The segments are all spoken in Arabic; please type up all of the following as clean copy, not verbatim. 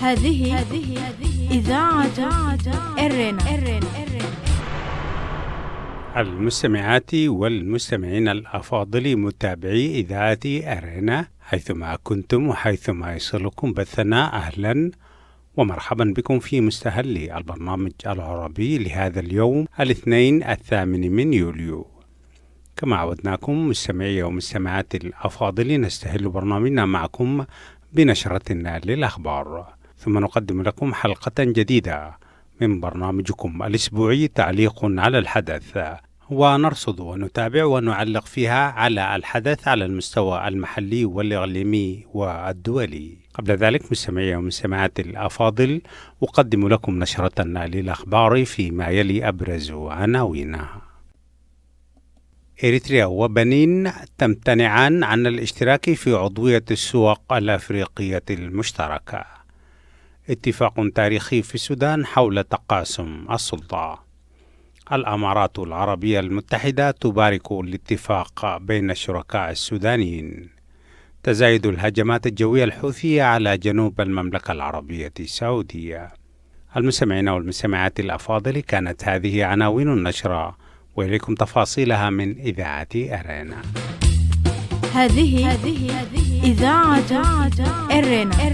هذه إذاعة إرنا. المستمعات والمستمعين الأفاضل، متابعي إذاعة أرنا حيثما كنتم وحيثما يصلكم بثنا، أهلا ومرحبا بكم في مستهل البرنامج العربي لهذا اليوم الاثنين 8 يوليو. كما عودناكم مستمعي ومستمعات الأفاضل، نستهل برنامجنا معكم بنشرتنا للأخبار، ثم نقدم لكم حلقة جديدة من برنامجكم الأسبوعي تعليق على الحدث، ونرصد ونتابع ونعلق فيها على الحدث على المستوى المحلي والإقليمي والدولي. قبل ذلك مستمعي ومستمعات الأفاضل، أقدم لكم نشرتنا للأخبار فيما يلي أبرز عناوينها. إريتريا وبنين تمتنعان عن الاشتراك في عضوية السوق الأفريقية المشتركة. اتفاق تاريخي في السودان حول تقاسم السلطة. الإمارات العربية المتحدة تبارك الاتفاق بين الشركاء السودانيين. تزايد الهجمات الجوية الحوثية على جنوب المملكة العربية السعودية. المستمعين والمستمعات الأفاضل، كانت هذه عناوين النشرة، وإليكم تفاصيلها من إذاعة أرنا. هذه إذاعة إرنا.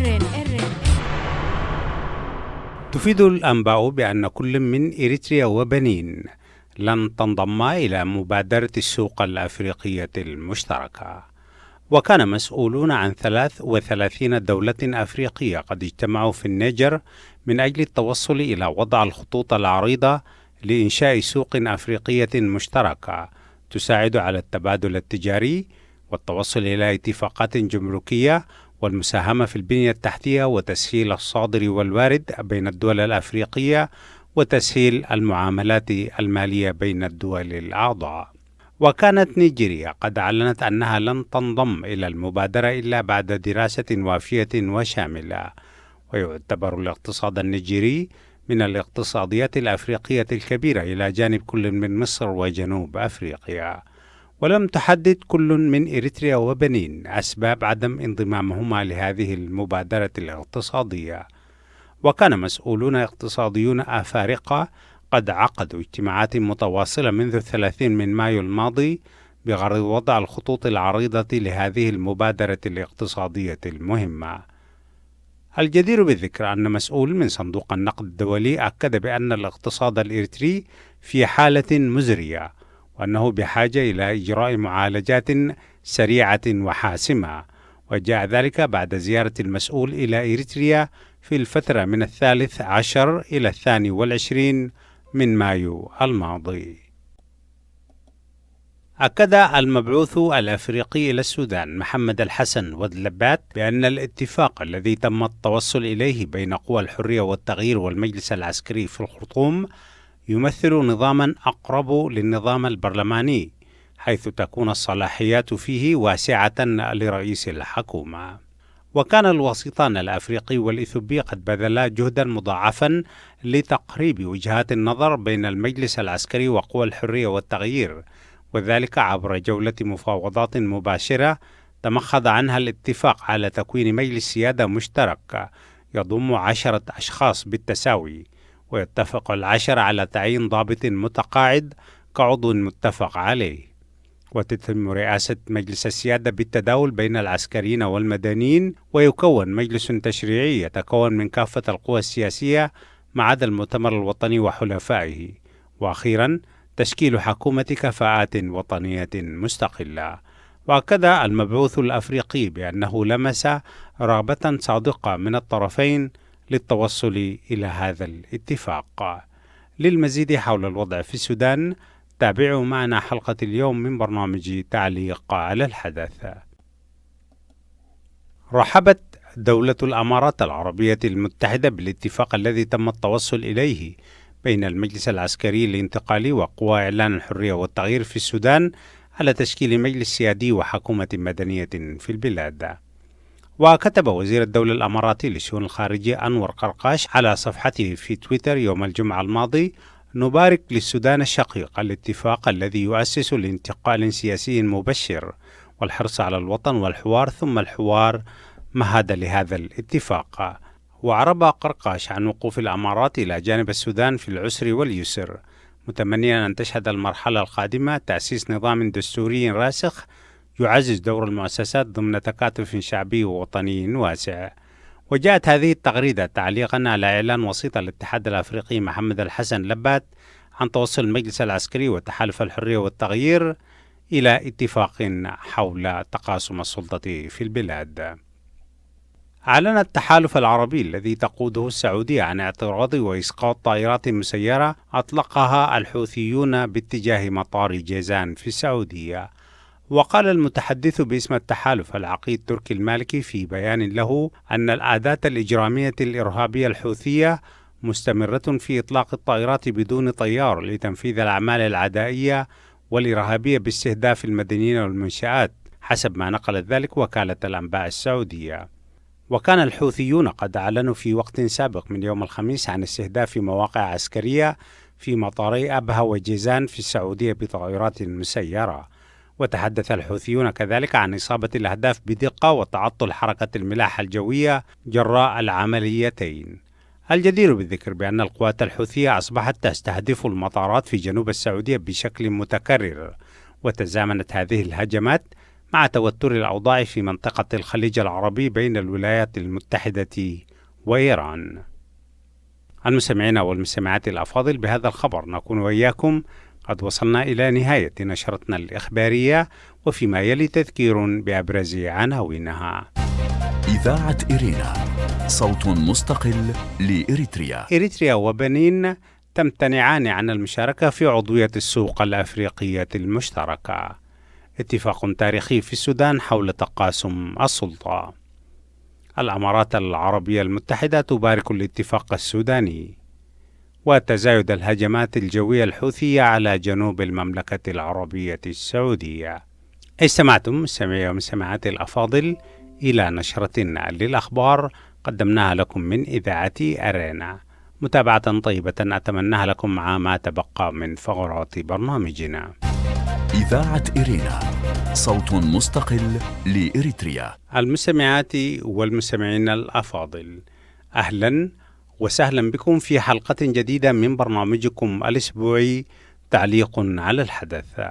تفيد الأنباء بأن كل من إريتريا وبنين لن تنضم إلى مبادرة السوق الأفريقية المشتركة. وكان مسؤولون عن 33 دولة أفريقية قد اجتمعوا في النيجر من أجل التوصل إلى وضع الخطوط العريضة لإنشاء سوق أفريقية مشتركة تساعد على التبادل التجاري والتوصل إلى اتفاقات جمركية والمساهمة في البنية التحتية وتسهيل الصادر والوارد بين الدول الأفريقية وتسهيل المعاملات المالية بين الدول الأعضاء. وكانت نيجيريا قد أعلنت أنها لن تنضم إلى المبادرة إلا بعد دراسة وافية وشاملة. ويعتبر الاقتصاد النيجيري من الاقتصاديات الأفريقية الكبيرة إلى جانب كل من مصر وجنوب أفريقيا. ولم تحدد كل من إريتريا وبنين أسباب عدم انضمامهما لهذه المبادرة الاقتصادية. وكان مسؤولون اقتصاديون أفارقة قد عقدوا اجتماعات متواصلة منذ 30 من مايو الماضي بغرض وضع الخطوط العريضة لهذه المبادرة الاقتصادية المهمة. الجدير بالذكر أن مسؤول من صندوق النقد الدولي أكد بأن الاقتصاد الإريتري في حالة مزرية، وأنه بحاجة إلى إجراء معالجات سريعة وحاسمة. وجاء ذلك بعد زيارة المسؤول إلى إريتريا في الفترة من 13 إلى 22 من مايو الماضي. أكد المبعوث الأفريقي إلى السودان محمد الحسن ودلبات بأن الاتفاق الذي تم التوصل إليه بين قوى الحرية والتغيير والمجلس العسكري في الخرطوم يمثل نظاما أقرب للنظام البرلماني، حيث تكون الصلاحيات فيه واسعة لرئيس الحكومة. وكان الوسيطان الأفريقي والإثيوبي قد بذلا جهدا مضاعفا لتقريب وجهات النظر بين المجلس العسكري وقوى الحرية والتغيير، وذلك عبر جولة مفاوضات مباشرة تمخض عنها الاتفاق على تكوين مجلس سيادة مشترك يضم 10 أشخاص بالتساوي، ويتفق 10 على تعيين ضابط متقاعد كعضو متفق عليه. وتتم رئاسة مجلس السيادة بالتداول بين العسكريين والمدنيين، ويكون مجلس تشريعي يتكون من كافة القوى السياسية ما عدا المؤتمر الوطني وحلفائه. وأخيرا تشكيل حكومة كفاءات وطنية مستقلة. وأكد المبعوث الأفريقي بأنه لمس رغبة صادقة من الطرفين للتوصل إلى هذا الاتفاق. للمزيد حول الوضع في السودان، تابعوا معنا حلقة اليوم من برنامج تعليق على الحدث. رحبت دولة الإمارات العربية المتحدة بالاتفاق الذي تم التوصل إليه بين المجلس العسكري الانتقالي وقوى إعلان الحرية والتغيير في السودان على تشكيل مجلس سيادي وحكومة مدنية في البلاد. وكتب وزير الدولة الأماراتي للشؤون الخارجية أنور قرقاش على صفحته في تويتر يوم الجمعة الماضي: نبارك للسودان الشقيق الاتفاق الذي يؤسس لانتقال سياسي مبشر والحرص على الوطن والحوار ثم الحوار مهد لهذا الاتفاق. وعرب قرقاش عن وقوف الأمارات إلى جانب السودان في العسر واليسر، متمنيا أن تشهد المرحلة القادمة تأسيس نظام دستوري راسخ يعزز دور المؤسسات ضمن تكاتف شعبي ووطني واسع. وجاءت هذه التغريدة تعليقا على إعلان وسيط الاتحاد الأفريقي محمد الحسن لبات عن توصل المجلس العسكري وتحالف الحرية والتغيير إلى اتفاق حول تقاسم السلطة في البلاد. أعلن التحالف العربي الذي تقوده السعودية عن اعتراض وإسقاط طائرات مسيرة أطلقها الحوثيون باتجاه مطار جيزان في السعودية. وقال المتحدث باسم التحالف العقيد تركي المالكي في بيان له أن العادات الإجرامية الإرهابية الحوثية مستمرة في إطلاق الطائرات بدون طيار لتنفيذ الأعمال العدائية والإرهابية باستهداف المدنيين والمنشآت، حسب ما نقلت ذلك وكالة الأنباء السعودية. وكان الحوثيون قد أعلنوا في وقت سابق من يوم الخميس عن استهداف مواقع عسكرية في مطاري أبها وجيزان في السعودية بطائرات مسيرة. وتحدث الحوثيون كذلك عن إصابة الأهداف بدقة وتعطل حركة الملاحة الجوية جراء العمليتين. الجدير بالذكر بأن القوات الحوثية أصبحت تستهدف المطارات في جنوب السعودية بشكل متكرر، وتزامنت هذه الهجمات مع توتر الأوضاع في منطقة الخليج العربي بين الولايات المتحدة وإيران. المستمعين والمستمعات الأفاضل، بهذا الخبر نكون وإياكم قد وصلنا إلى نهاية نشرتنا الإخبارية، وفيما يلي تذكير بأبرز عناوينها. إذاعة إيرينا، صوت مستقل لإريتريا. إريتريا وبنين تمتنعان عن المشاركة في عضوية السوق الأفريقية المشتركة. اتفاق تاريخي في السودان حول تقاسم السلطة. الإمارات العربية المتحدة تبارك الاتفاق السوداني. وتزايد الهجمات الجوية الحوثية على جنوب المملكة العربية السعودية. استمعتم مستمعي ومستمعاتي الأفاضل إلى نشرة للأخبار قدمناها لكم من إذاعة أرينا. متابعة طيبة أتمناها لكم مع ما تبقى من فقرات برنامجنا. إذاعة إيرينا، صوت مستقل لإريتريا. المستمعات والمستمعين الأفاضل، أهلا وسهلا بكم في حلقة جديدة من برنامجكم الأسبوعي تعليق على الحدث.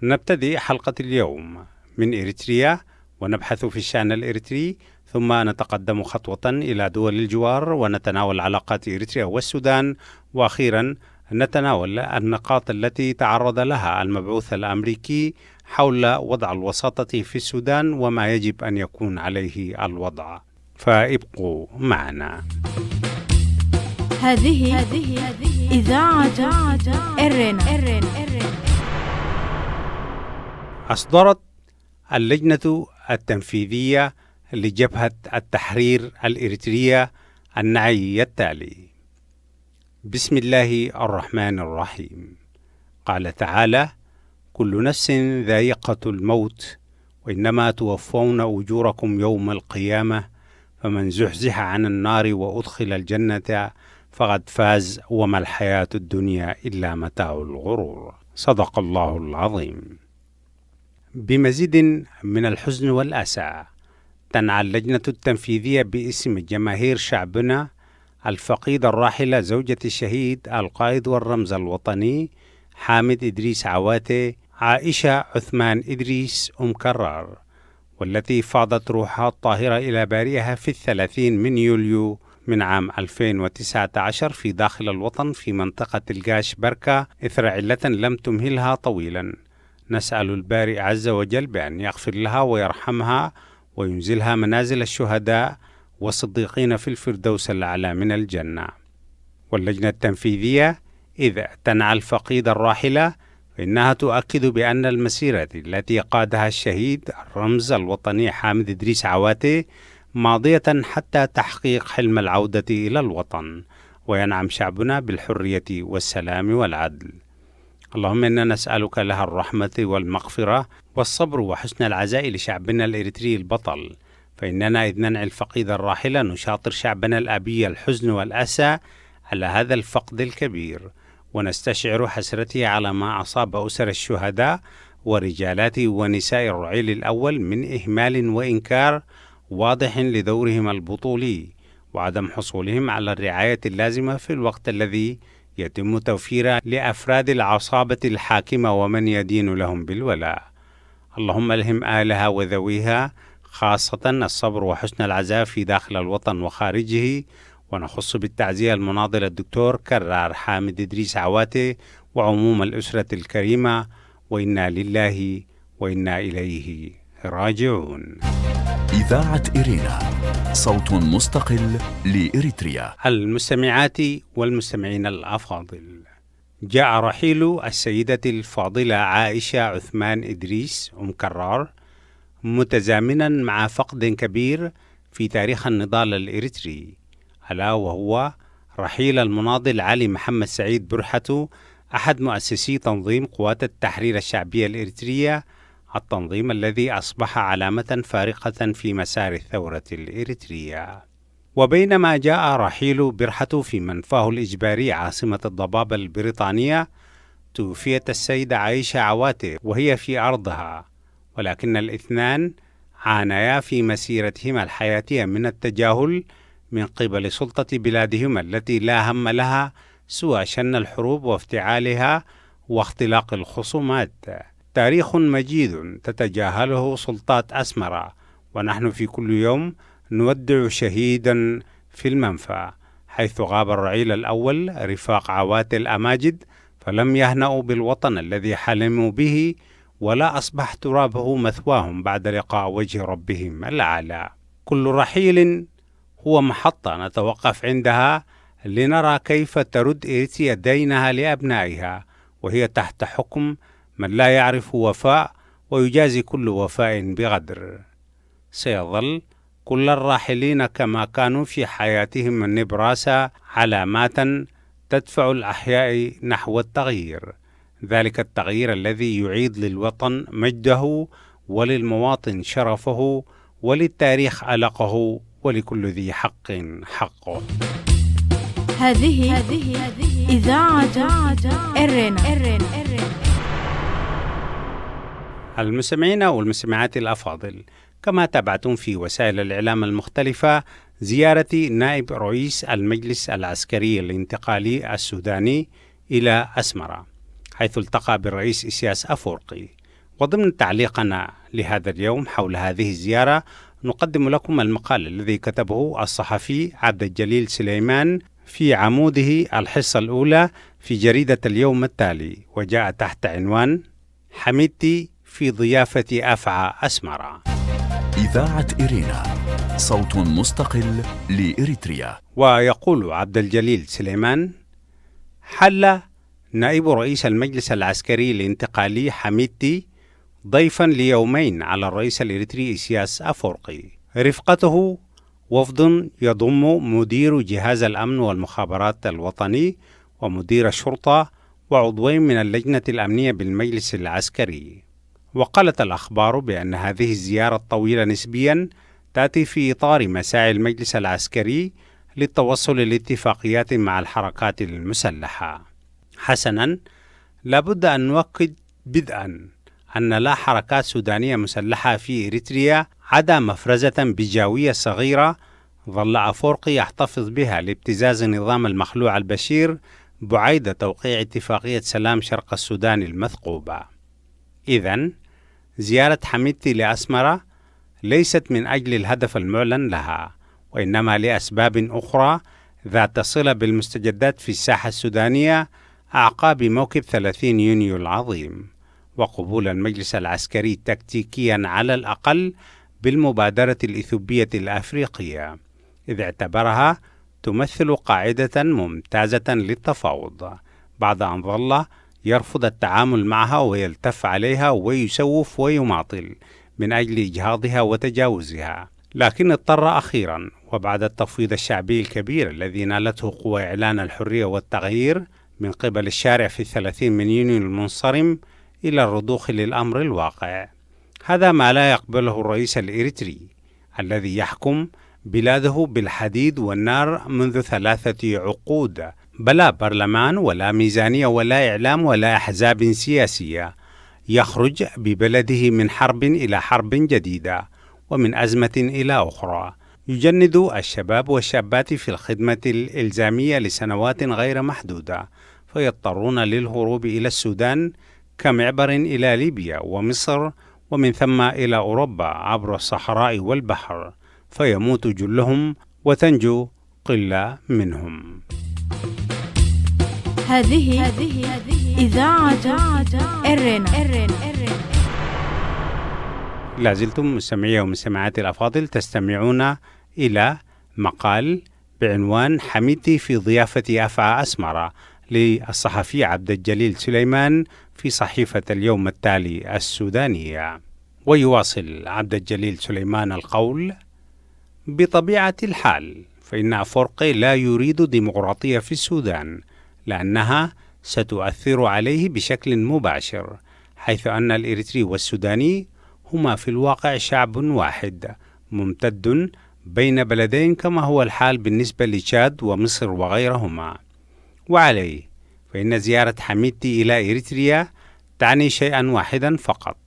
نبتدي حلقة اليوم من إريتريا ونبحث في الشأن الإريتري، ثم نتقدم خطوة إلى دول الجوار ونتناول علاقات إريتريا والسودان، وأخيرا نتناول النقاط التي تعرض لها المبعوث الأمريكي حول وضع الوساطة في السودان وما يجب أن يكون عليه الوضع. فابقوا معنا. هذه إذاعة إيرينا. أصدرت اللجنة التنفيذية لجبهة التحرير الإريترية النعي التالي: بسم الله الرحمن الرحيم. قال تعالى: كل نفس ذائقة الموت وإنما توفون أجوركم يوم القيامة فمن زحزح عن النار وأدخل الجنة فقد فاز وما الحياة الدنيا إلا متاع الغرور. صدق الله العظيم. بمزيد من الحزن والأسى تنعى اللجنة التنفيذية باسم جماهير شعبنا الفقيد الراحلة زوجة الشهيد القائد والرمز الوطني حامد إدريس عواتي عائشة عثمان إدريس كرار، والتي فاضت روحها الطاهرة إلى بارئها في 30 من يوليو من عام 2019 في داخل الوطن في منطقة القاش بركة إثر علة لم تمهلها طويلا. نسأل البارئ عز وجل بأن يغفر لها ويرحمها وينزلها منازل الشهداء والصديقين في الفردوس الأعلى من الجنة. واللجنة التنفيذية إذا تنعى الفقيد الراحلة فإنها تؤكد بأن المسيرة التي قادها الشهيد الرمز الوطني حامد إدريس عواتي ماضية حتى تحقيق حلم العودة إلى الوطن، وينعم شعبنا بالحرية والسلام والعدل. اللهم إنا نسألك لها الرحمة والمغفرة والصبر وحسن العزاء لشعبنا الإريتري البطل، فإننا إذ ننعي الفقيد الراحلة نشاطر شعبنا الأبي الحزن والأسى على هذا الفقد الكبير، ونستشعر حسرته على ما أصاب أسر الشهداء ورجالات ونساء الرعيل الأول من إهمال وإنكار واضح لدورهم البطولي، وعدم حصولهم على الرعاية اللازمة في الوقت الذي يتم توفيرها لأفراد العصابة الحاكمة ومن يدين لهم بالولاء. اللهم ألهم أهلها وذويها خاصة الصبر وحسن العزاء في داخل الوطن وخارجه. ونخص بالتعزية المناضل الدكتور كرار حامد إدريس عواتي وعموم الأسرة الكريمة، وإنا لله وإنا إليه راجعون. إذاعة إرينا، صوت مستقل لإريتريا. المستمعات والمستمعين الأفاضل، جاء رحيل السيدة الفاضلة عائشة عثمان إدريس أم كرار متزامنا مع فقد كبير في تاريخ النضال الإريتري، ألا وهو رحيل المناضل علي محمد سعيد برحة، أحد مؤسسي تنظيم قوات التحرير الشعبية الإريترية، التنظيم الذي أصبح علامة فارقة في مسار الثورة الإريترية. وبينما جاء رحيل برحة في منفاه الإجباري عاصمة الضبابة البريطانية، توفيت السيدة عائشة عواتي وهي في أرضها، ولكن الاثنان عانيا في مسيرتهما الحياتية من التجاهل من قبل سلطة بلادهما التي لا هم لها سوى شن الحروب وافتعالها واختلاق الخصومات. تاريخ مجيد تتجاهله سلطات أسمرة، ونحن في كل يوم نودع شهيدا في المنفى، حيث غاب الرعيل الأول رفاق عواتي الأماجد، فلم يهنأوا بالوطن الذي حلموا به، ولا أصبح ترابه مثواهم بعد لقاء وجه ربهم الأعلى. كل رحيل هو محطة نتوقف عندها لنرى كيف ترد إريتريا دينها لأبنائها، وهي تحت حكم من لا يعرف وفاء ويجازي كل وفاء بغدر. سيظل كل الراحلين كما كانوا في حياتهم النبراسة علامات تدفع الأحياء نحو التغيير، ذلك التغيير الذي يعيد للوطن مجده وللمواطن شرفه وللتاريخ ألقه ولكل ذي حق حقه. هذه إذاعة إرينا. المستمعين والمستمعات الأفاضل، كما تابعتم في وسائل الإعلام المختلفة زيارة نائب رئيس المجلس العسكري الانتقالي السوداني إلى أسمرة، حيث التقى بالرئيس إسياس أفورقي. وضمن تعليقنا لهذا اليوم حول هذه الزيارة نقدم لكم المقال الذي كتبه الصحفي عبد الجليل سليمان في عموده الحصة الأولى في جريدة اليوم التالي، وجاء تحت عنوان حميدتي في ضيافة أفعى أسمرة. إذاعة إرينا، صوت مستقل لإريتريا. ويقول عبد الجليل سليمان: حل نائب رئيس المجلس العسكري الانتقالي حميدتي ضيفا ليومين على الرئيس الإريتري إسياس أفورقي، رفقته وفد يضم مدير جهاز الأمن والمخابرات الوطني ومدير الشرطة وعضوين من اللجنة الأمنية بالمجلس العسكري. وقالت الأخبار بأن هذه الزيارة الطويلة نسبيا تأتي في إطار مساعي المجلس العسكري للتوصل لاتفاقيات مع الحركات المسلحة. حسنا، لابد أن نؤكد بدءا أن لا حركات سودانية مسلحة في إريتريا عدا مفرزة بجاوية صغيرة ظل أفورقي يحتفظ بها لابتزاز نظام المخلوع البشير بعيد توقيع اتفاقية سلام شرق السودان المثقوبة. إذن زيارة حميدتي لأسمرة ليست من أجل الهدف المعلن لها، وإنما لأسباب أخرى ذات صلة بالمستجدات في الساحة السودانية أعقاب موكب 30 يونيو العظيم، وقبول المجلس العسكري تكتيكيا على الأقل بالمبادرة الإثيوبية الأفريقية، إذ اعتبرها تمثل قاعدة ممتازة للتفاوض، بعد أن ظل يرفض التعامل معها ويلتف عليها ويسوف ويماطل من أجل إجهاضها وتجاوزها. لكن اضطر أخيرا وبعد التفويض الشعبي الكبير الذي نالته قوى إعلان الحرية والتغيير من قبل الشارع في 30 من يونيو المنصرم إلى الرضوخ للأمر الواقع. هذا ما لا يقبله الرئيس الإريتري الذي يحكم بلاده بالحديد والنار منذ 3 عقود، بلا برلمان ولا ميزانية ولا إعلام ولا أحزاب سياسية، يخرج ببلده من حرب إلى حرب جديدة ومن أزمة إلى أخرى، يجند الشباب والشابات في الخدمة الإلزامية لسنوات غير محدودة، فيضطرون للهروب إلى السودان كمعبر إلى ليبيا ومصر، ومن ثم إلى أوروبا عبر الصحراء والبحر، فيموت جلهم وتنجو قلة منهم. هذه إذاعة إرنا. لازلتم مستمعي ومستمعاتي الأفاضل تستمعون إلى مقال بعنوان حميدتي في ضيافة أفعى أسمرة للصحفي عبد الجليل سليمان في صحيفة اليوم التالي السودانية. ويواصل عبد الجليل سليمان القول: بطبيعة الحال فإن أفورقي لا يريد ديمقراطية في السودان، لأنها ستؤثر عليه بشكل مباشر، حيث أن الإريتري والسوداني هما في الواقع شعب واحد ممتد بين بلدين، كما هو الحال بالنسبة لتشاد ومصر وغيرهما. وعليه فإن زيارة حميدتي إلى إريتريا تعني شيئا واحدا فقط،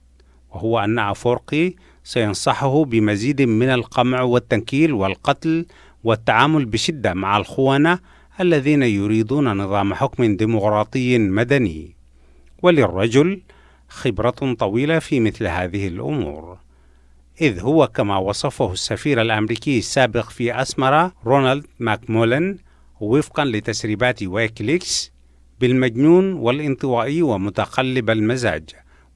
وهو أن أفورقي سينصحه بمزيد من القمع والتنكيل والقتل والتعامل بشدة مع الخونة الذين يريدون نظام حكم ديمقراطي مدني. وللرجل خبرة طويلة في مثل هذه الأمور، إذ هو كما وصفه السفير الأمريكي السابق في أسمرة رونالد ماكمولن وفقا لتسريبات ويكيليكس بالمجنون والانطوائي ومتقلب المزاج،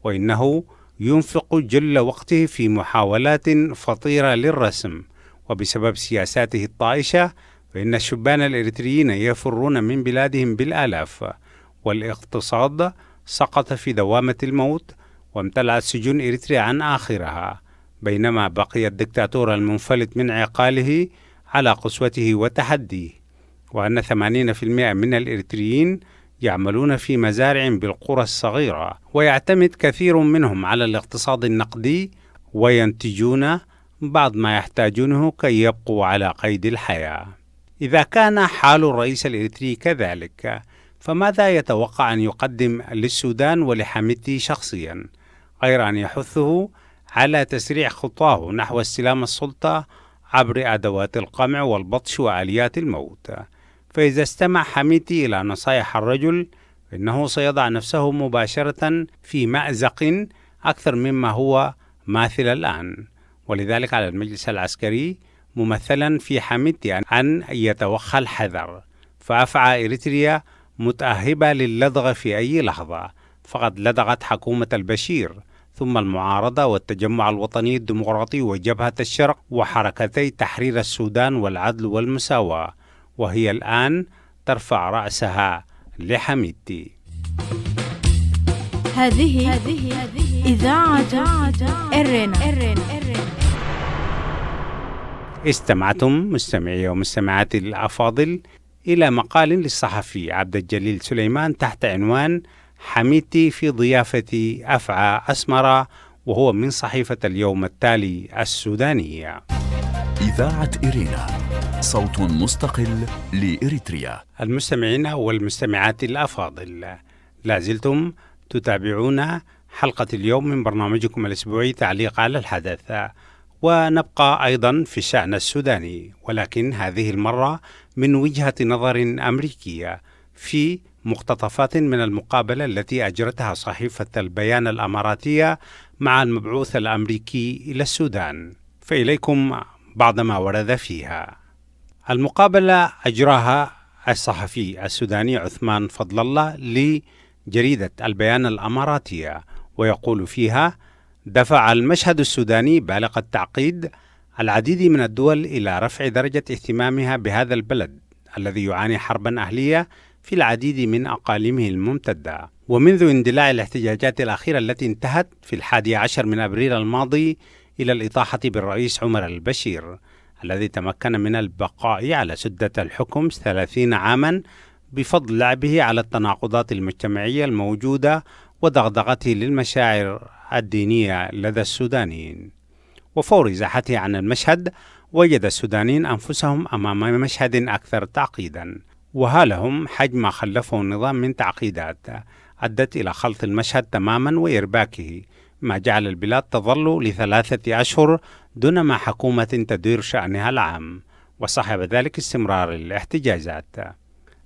وإنه ينفق جل وقته في محاولات فطيرة للرسم، وبسبب سياساته الطائشة فإن الشبان الإريتريين يفرون من بلادهم بالآلاف، والاقتصاد سقط في دوامة الموت، وامتلأت سجون إريتريا عن آخرها، بينما بقي الدكتاتور المنفلت من عقاله على قسوته وتحديه، وأن 80% من الإريتريين يعملون في مزارع بالقرى الصغيرة، ويعتمد كثير منهم على الاقتصاد النقدي، وينتجون بعض ما يحتاجونه كي يبقوا على قيد الحياة. إذا كان حال الرئيس الإريتري كذلك، فماذا يتوقع أن يقدم للسودان ولحميدتي شخصيا، غير أن يحثه على تسريع خطاه نحو استلام السلطة عبر أدوات القمع والبطش وآليات الموت؟ فإذا استمع حميدتي إلى نصائح الرجل فإنه سيضع نفسه مباشرة في مأزق أكثر مما هو ماثل الآن. ولذلك على المجلس العسكري ممثلا في حميدتي أن يتوخى الحذر، فأفعى إريتريا متأهبة للدغ في أي لحظة، فقد لدغت حكومة البشير، ثم المعارضة والتجمع الوطني الديمقراطي وجبهة الشرق وحركتي تحرير السودان والعدل والمساواة، وهي الآن ترفع رأسها لحميدتي. هذه إذاعة إرنا. استمعتم مستمعي ومستمعاتي الأفاضل إلى مقال للصحفي عبد الجليل سليمان تحت عنوان حميدتي في ضيافة أفعى أسمرة، وهو من صحيفة اليوم التالي السودانية. إذاعة إرينا، صوت مستقل لإريتريا. المستمعين والمستمعات الأفاضل، لازلتم تتابعون حلقة اليوم من برنامجكم الأسبوعي تعليق على الحدث، ونبقى أيضا في الشأن السوداني، ولكن هذه المرة من وجهة نظر أمريكية في مقتطفات من المقابلة التي أجرتها صحيفة البيان الأماراتية مع المبعوث الأمريكي إلى السودان، فإليكم بعض ما ورد فيها. المقابلة أجراها الصحفي السوداني عثمان فضل الله لجريدة البيان الأماراتية، ويقول فيها: دفع المشهد السوداني بالغ التعقيد العديد من الدول إلى رفع درجة اهتمامها بهذا البلد الذي يعاني حربا أهلية في العديد من أقاليمه الممتدة، ومنذ اندلاع الاحتجاجات الأخيرة التي انتهت في 11 من أبريل الماضي إلى الإطاحة بالرئيس عمر البشير الذي تمكن من البقاء على سدة الحكم 30 عاما بفضل لعبه على التناقضات المجتمعية الموجودة ودغدغته للمشاعر الدينية لدى السودانيين. وفور إزاحته عن المشهد وجد السودانيين أنفسهم أمام مشهد أكثر تعقيدا، وهالهم حجم ما خلفه النظام من تعقيدات أدت إلى خلط المشهد تماما وإرباكه، ما جعل البلاد تظل ل3 أشهر دون ما حكومة تدير شأنها العام، وصاحب ذلك استمرار الاحتجازات.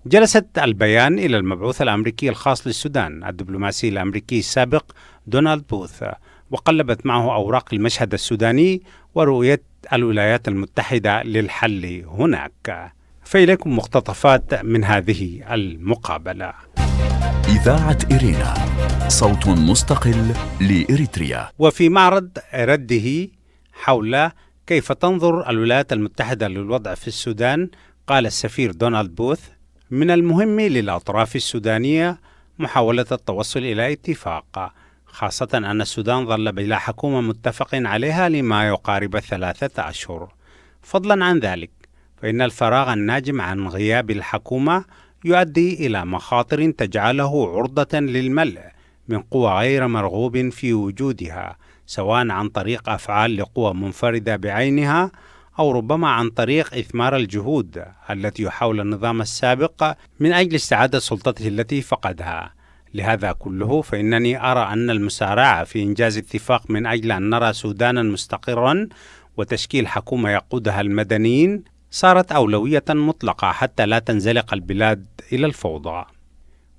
جلست البيان إلى المبعوث الأمريكي الخاص للسودان الدبلوماسي الأمريكي السابق دونالد بوث، وقلبت معه أوراق المشهد السوداني ورؤية الولايات المتحدة للحل هناك. فإليكم مقتطفات من هذه المقابلة. إذاعة إرينا، صوت مستقل لإريتريا. وفي معرض رده حول كيف تنظر الولايات المتحدة للوضع في السودان، قال السفير دونالد بوث: من المهم للأطراف السودانية محاولة التوصل إلى اتفاق، خاصة أن السودان ظل بلا حكومة متفق عليها لما يقارب 3 أشهر. فضلا عن ذلك، فإن الفراغ الناجم عن غياب الحكومة يؤدي إلى مخاطر تجعله عرضة للملء من قوى غير مرغوب في وجودها، سواء عن طريق أفعال لقوى منفردة بعينها، أو ربما عن طريق إثمار الجهود التي يحاول النظام السابق من أجل استعادة سلطته التي فقدها. لهذا كله فإنني أرى أن المسارعة في إنجاز اتفاق من أجل أن نرى سودانا مستقرا وتشكيل حكومة يقودها المدنيين صارت أولوية مطلقة حتى لا تنزلق البلاد إلى الفوضى.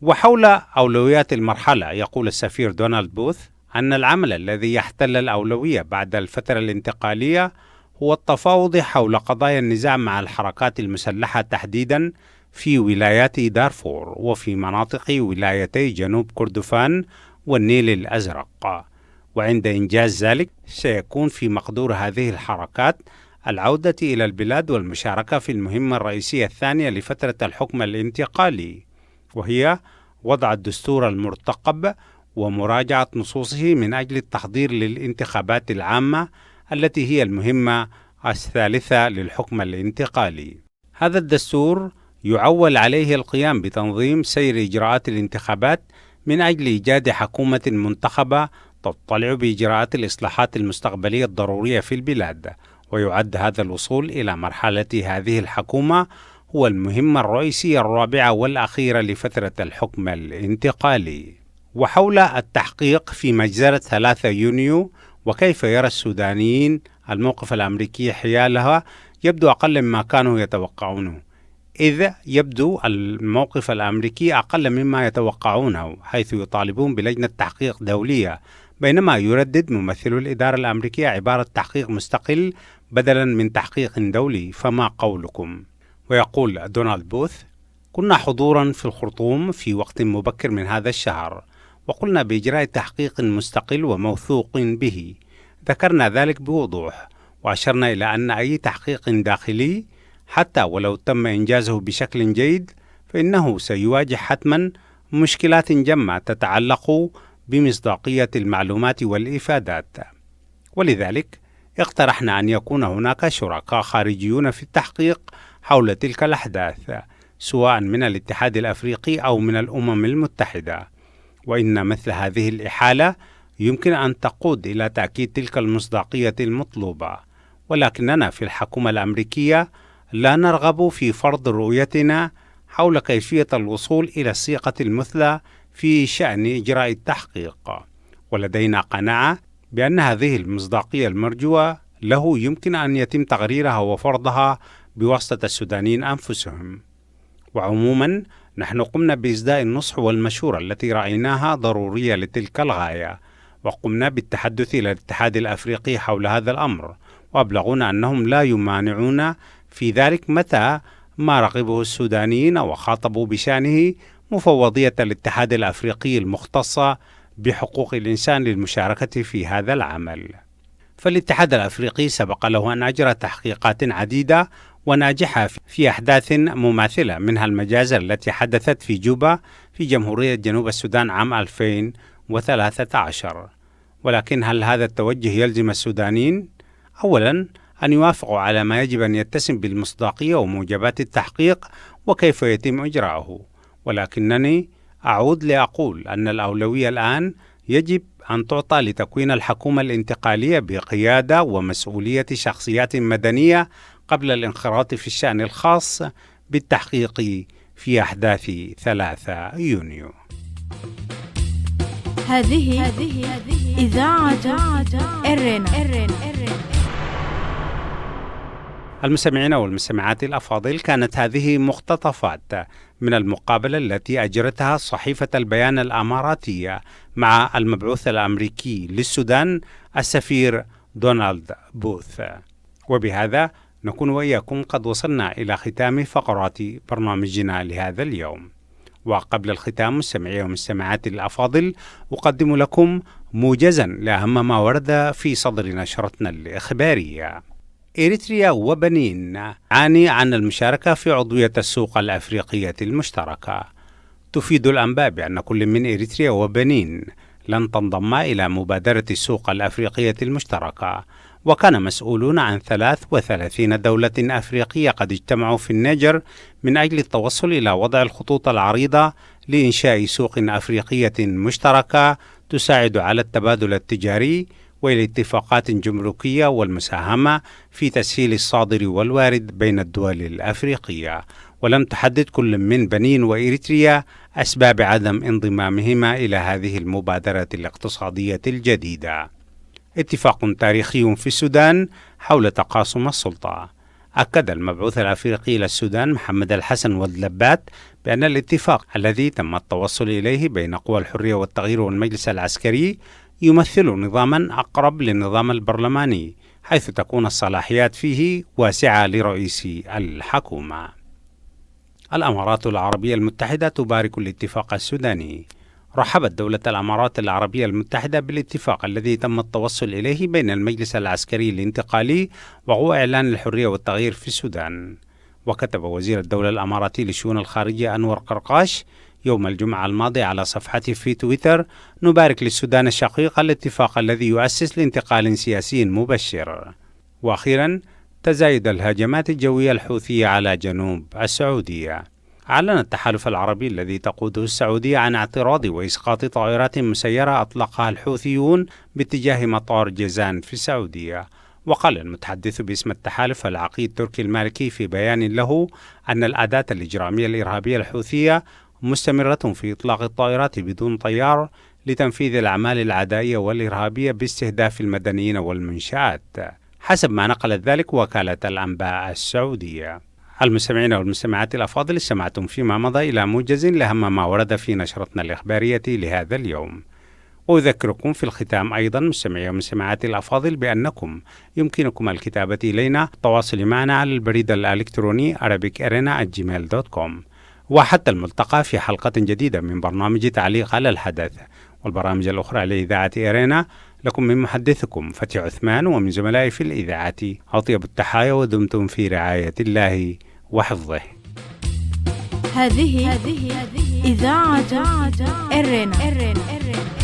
وحول أولويات المرحلة يقول السفير دونالد بوث أن العمل الذي يحتل الأولوية بعد الفترة الانتقالية هو التفاوض حول قضايا النزاع مع الحركات المسلحة، تحديدا في ولايات دارفور وفي مناطق ولايتي جنوب كردفان والنيل الأزرق. وعند إنجاز ذلك سيكون في مقدور هذه الحركات العودة إلى البلاد والمشاركة في المهمة الرئيسية الثانية لفترة الحكم الانتقالي، وهي وضع الدستور المرتقب ومراجعة نصوصه من أجل التحضير للانتخابات العامة التي هي المهمة الثالثة للحكم الانتقالي. هذا الدستور يعول عليه القيام بتنظيم سير إجراءات الانتخابات من أجل إيجاد حكومة منتخبة تطلع بإجراءات الإصلاحات المستقبلية الضرورية في البلاد، ويعد هذا الوصول إلى مرحلة هذه الحكومة هو المهمة الرئيسية الرابعة والأخيرة لفترة الحكم الانتقالي. وحول التحقيق في مجزرة 3 يونيو وكيف يرى السودانيين الموقف الأمريكي حيالها، يبدو أقل مما كانوا يتوقعونه، إذ يبدو الموقف الأمريكي أقل مما يتوقعونه، حيث يطالبون بلجنة تحقيق دولية، بينما يردد ممثل الإدارة الأمريكية عبارة تحقيق مستقل بدلا من تحقيق دولي. فما قولكم؟ ويقول دونالد بوث: كنا حضورا في الخرطوم في وقت مبكر من هذا الشهر، وقلنا بإجراء تحقيق مستقل وموثوق به. ذكرنا ذلك بوضوح، وأشرنا إلى أن أي تحقيق داخلي حتى ولو تم إنجازه بشكل جيد فإنه سيواجه حتما مشكلات جمة تتعلق بمصداقية المعلومات والإفادات. ولذلك اقترحنا أن يكون هناك شركاء خارجيون في التحقيق حول تلك الأحداث، سواء من الاتحاد الأفريقي أو من الأمم المتحدة، وإن مثل هذه الإحالة يمكن أن تقود إلى تأكيد تلك المصداقية المطلوبة. ولكننا في الحكومة الأمريكية لا نرغب في فرض رؤيتنا حول كيفية الوصول إلى الصيغة المثلى في شأن إجراء التحقيق، ولدينا قناعة بأن هذه المصداقية المرجوة له يمكن أن يتم تقريرها وفرضها بواسطة السودانيين أنفسهم. وعموما نحن قمنا بإصداء النصح والمشورة التي رأيناها ضرورية لتلك الغاية، وقمنا بالتحدث إلى الاتحاد الأفريقي حول هذا الأمر، وأبلغونا أنهم لا يمانعون في ذلك متى ما رغبه السودانيين وخاطبوا بشأنه مفوضية الاتحاد الأفريقي المختصة بحقوق الإنسان للمشاركة في هذا العمل. فالاتحاد الأفريقي سبق له أن أجرى تحقيقات عديدة وناجحة في أحداث مماثلة، منها المجازر التي حدثت في جوبا في جمهورية جنوب السودان عام 2013. ولكن هل هذا التوجه يلزم السودانيين؟ أولا أن يوافقوا على ما يجب أن يتسم بالمصداقية وموجبات التحقيق وكيف يتم إجراءه. ولكنني أعود لأقول أن الأولوية الآن يجب أن تعطى لتكوين الحكومة الانتقالية بقيادة ومسؤولية شخصيات مدنية قبل الانخراط في الشأن الخاص بالتحقيق في أحداث 3 يونيو. هذه إذاعة إرينا. المستمعين والمستمعات الأفاضل، كانت هذه مقتطفات من المقابلة التي أجرتها صحيفة البيان الأماراتية مع المبعوث الأمريكي للسودان السفير دونالد بوث. وبهذا نكون وإياكم قد وصلنا إلى ختام فقرات برنامجنا لهذا اليوم. وقبل الختام مستمعي ومستمعاتي الأفاضل، أقدم لكم موجزا لأهم ما ورد في صدر نشرتنا الإخبارية. إريتريا وبنين تعاني عن المشاركة في عضوية السوق الأفريقية المشتركة. تفيد الأنباء بأن كل من إريتريا وبنين لن تنضم إلى مبادرة السوق الأفريقية المشتركة. وكان مسؤولون عن 33 دولة أفريقية قد اجتمعوا في النيجر من أجل التوصل إلى وضع الخطوط العريضة لإنشاء سوق أفريقية مشتركة تساعد على التبادل التجاري وإلى اتفاقات جمركية والمساهمة في تسهيل الصادر والوارد بين الدول الأفريقية. ولم تحدد كل من بنين وإريتريا أسباب عدم انضمامهما إلى هذه المبادرة الاقتصادية الجديدة. اتفاق تاريخي في السودان حول تقاسم السلطة. أكد المبعوث الأفريقي للسودان محمد الحسن والدلبات بأن الاتفاق الذي تم التوصل إليه بين قوى الحرية والتغيير والمجلس العسكري يمثل نظاما أقرب للنظام البرلماني، حيث تكون الصلاحيات فيه واسعة لرئيس الحكومة. الأمارات العربية المتحدة تبارك الاتفاق السوداني. رحبت دولة الأمارات العربية المتحدة بالاتفاق الذي تم التوصل إليه بين المجلس العسكري الانتقالي وقوى إعلان الحرية والتغيير في السودان. وكتب وزير الدولة الأماراتي للشؤون الخارجية أنور قرقاش يوم الجمعة الماضي على صفحته في تويتر: نبارك للسودان الشقيق الاتفاق الذي يؤسس لانتقال سياسي مبشر. وأخيرا، تزايد الهجمات الجوية الحوثية على جنوب السعودية. أعلن التحالف العربي الذي تقوده السعودية عن اعتراض وإسقاط طائرات مسيرة أطلقها الحوثيون باتجاه مطار جيزان في السعودية. وقال المتحدث باسم التحالف العقيد تركي المالكي في بيان له أن الأداة الإجرامية الإرهابية الحوثية مستمرة في إطلاق الطائرات بدون طيار لتنفيذ الأعمال العدائية والإرهابية باستهداف المدنيين والمنشآت، حسب ما نقلت ذلك وكالة الأنباء السعودية. المستمعين والمستمعات الأفاضل، استمعتم فيما مضى إلى موجز لأهم ما ورد في نشرتنا الإخبارية لهذا اليوم. وأذكركم في الختام أيضا مستمعي ومستمعاتي الأفاضل بأنكم يمكنكم الكتابة إلينا التواصل معنا على البريد الإلكتروني arabicarena@gmail.com. وحتى الملتقى في حلقة جديدة من برنامج تعليق على الحدث والبرامج الأخرى لإذاعة إيرينا. لكم من محدثكم فتح عثمان ومن زملائي في الإذاعة أطيب التحايا، ودمتم في رعاية الله وحفظه. هذه إذاعة إيرينا.